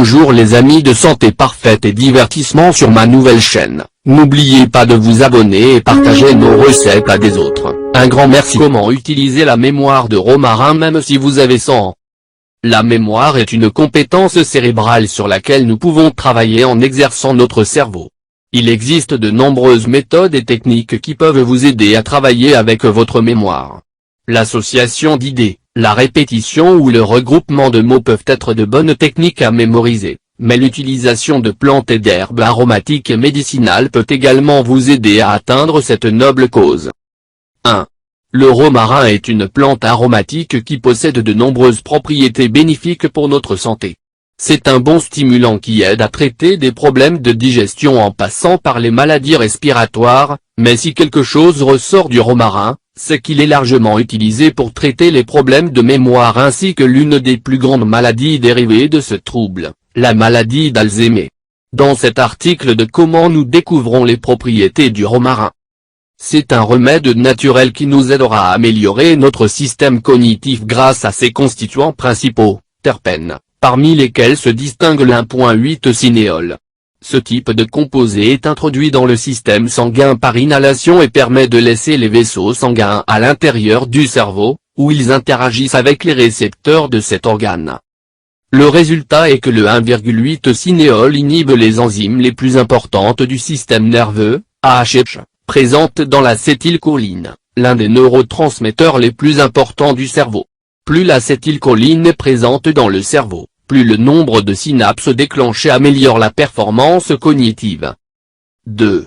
Bonjour les amis de Santé Parfaite et Divertissement sur ma nouvelle chaîne, n'oubliez pas de vous abonner et partager nos recettes à des autres. Un grand merci. Comment utiliser la mémoire de romarin même si vous avez 100 ans? La mémoire est une compétence cérébrale sur laquelle nous pouvons travailler en exerçant notre cerveau. Il existe de nombreuses méthodes et techniques qui peuvent vous aider à travailler avec votre mémoire. L'association d'idées, la répétition ou le regroupement de mots peuvent être de bonnes techniques à mémoriser, mais l'utilisation de plantes et d'herbes aromatiques et médicinales peut également vous aider à atteindre cette noble cause. 1. Le romarin est une plante aromatique qui possède de nombreuses propriétés bénéfiques pour notre santé. C'est un bon stimulant qui aide à traiter des problèmes de digestion en passant par les maladies respiratoires, mais si quelque chose ressort du romarin, c'est qu'il est largement utilisé pour traiter les problèmes de mémoire ainsi que l'une des plus grandes maladies dérivées de ce trouble, la maladie d'Alzheimer. Dans cet article de Comment nous découvrons les propriétés du romarin. C'est un remède naturel qui nous aidera à améliorer notre système cognitif grâce à ses constituants principaux, terpènes, parmi lesquels se distingue l'1,8-cinéole. Ce type de composé est introduit dans le système sanguin par inhalation et permet de laisser les vaisseaux sanguins à l'intérieur du cerveau, où ils interagissent avec les récepteurs de cet organe. Le résultat est que le 1,8-cinéole inhibe les enzymes les plus importantes du système nerveux, AHH, présentes dans l'acétylcholine, l'un des neurotransmetteurs les plus importants du cerveau. Plus l'acétylcholine est présente dans le cerveau, plus le nombre de synapses déclenchées améliore la performance cognitive. 2.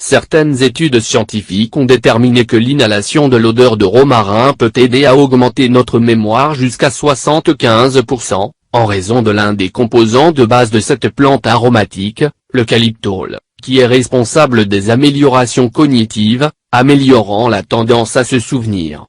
Certaines études scientifiques ont déterminé que l'inhalation de l'odeur de romarin peut aider à augmenter notre mémoire jusqu'à 75%, en raison de l'un des composants de base de cette plante aromatique, le calyptol, qui est responsable des améliorations cognitives, améliorant la tendance à se souvenir.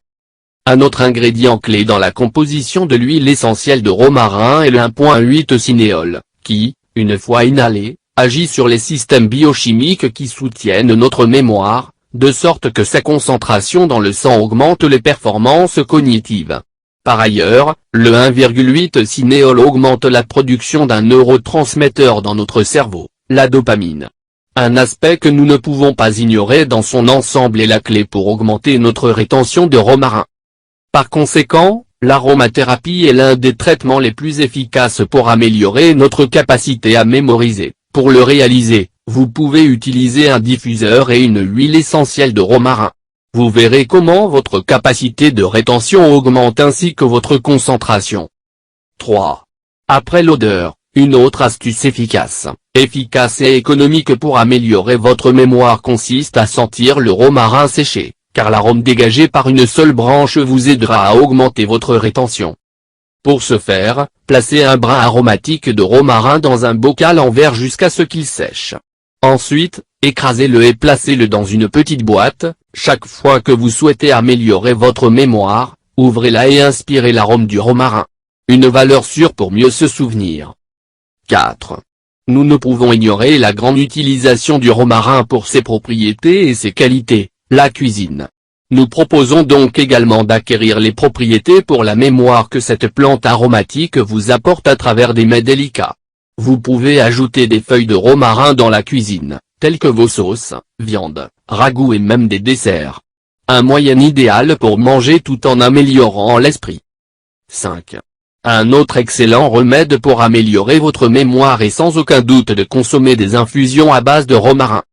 Un autre ingrédient clé dans la composition de l'huile essentielle de romarin est le 1,8-cinéole, qui, une fois inhalé, agit sur les systèmes biochimiques qui soutiennent notre mémoire, de sorte que sa concentration dans le sang augmente les performances cognitives. Par ailleurs, le 1,8-cinéole augmente la production d'un neurotransmetteur dans notre cerveau, la dopamine. Un aspect que nous ne pouvons pas ignorer dans son ensemble est la clé pour augmenter notre rétention de romarin. Par conséquent, l'aromathérapie est l'un des traitements les plus efficaces pour améliorer notre capacité à mémoriser. Pour le réaliser, vous pouvez utiliser un diffuseur et une huile essentielle de romarin. Vous verrez comment votre capacité de rétention augmente ainsi que votre concentration. 3. Après l'odeur, une autre astuce efficace et économique pour améliorer votre mémoire consiste à sentir le romarin séché, car l'arôme dégagé par une seule branche vous aidera à augmenter votre rétention. Pour ce faire, placez un brin aromatique de romarin dans un bocal en verre jusqu'à ce qu'il sèche. Ensuite, écrasez-le et placez-le dans une petite boîte. Chaque fois que vous souhaitez améliorer votre mémoire, ouvrez-la et inspirez l'arôme du romarin. Une valeur sûre pour mieux se souvenir. 4. Nous ne pouvons ignorer la grande utilisation du romarin pour ses propriétés et ses qualités. La cuisine. Nous proposons donc également d'acquérir les propriétés pour la mémoire que cette plante aromatique vous apporte à travers des mets délicats. Vous pouvez ajouter des feuilles de romarin dans la cuisine, telles que vos sauces, viandes, ragoûts et même des desserts. Un moyen idéal pour manger tout en améliorant l'esprit. 5. Un autre excellent remède pour améliorer votre mémoire est sans aucun doute de consommer des infusions à base de romarin.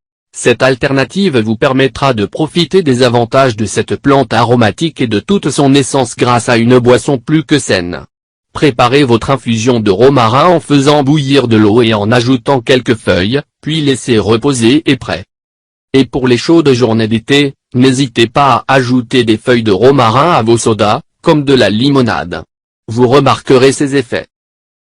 Cette alternative vous permettra de profiter des avantages de cette plante aromatique et de toute son essence grâce à une boisson plus que saine. Préparez votre infusion de romarin en faisant bouillir de l'eau et en ajoutant quelques feuilles, puis laissez reposer et prêt. Et pour les chaudes journées d'été, n'hésitez pas à ajouter des feuilles de romarin à vos sodas, comme de la limonade. Vous remarquerez ses effets.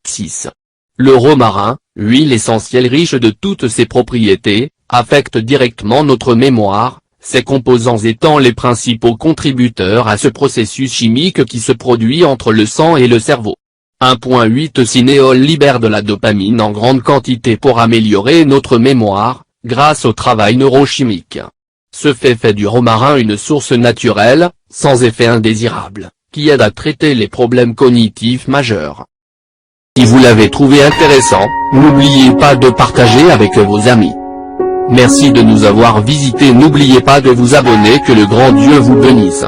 6. Le romarin, huile essentielle riche de toutes ses propriétés, affecte directement notre mémoire, ses composants étant les principaux contributeurs à ce processus chimique qui se produit entre le sang et le cerveau. 1,8-cinéole libère de la dopamine en grande quantité pour améliorer notre mémoire, grâce au travail neurochimique. Ce fait du romarin une source naturelle, sans effet indésirable, qui aide à traiter les problèmes cognitifs majeurs. Si vous l'avez trouvé intéressant, n'oubliez pas de partager avec vos amis. Merci de nous avoir visités. N'oubliez pas de vous abonner. Que le grand Dieu vous bénisse.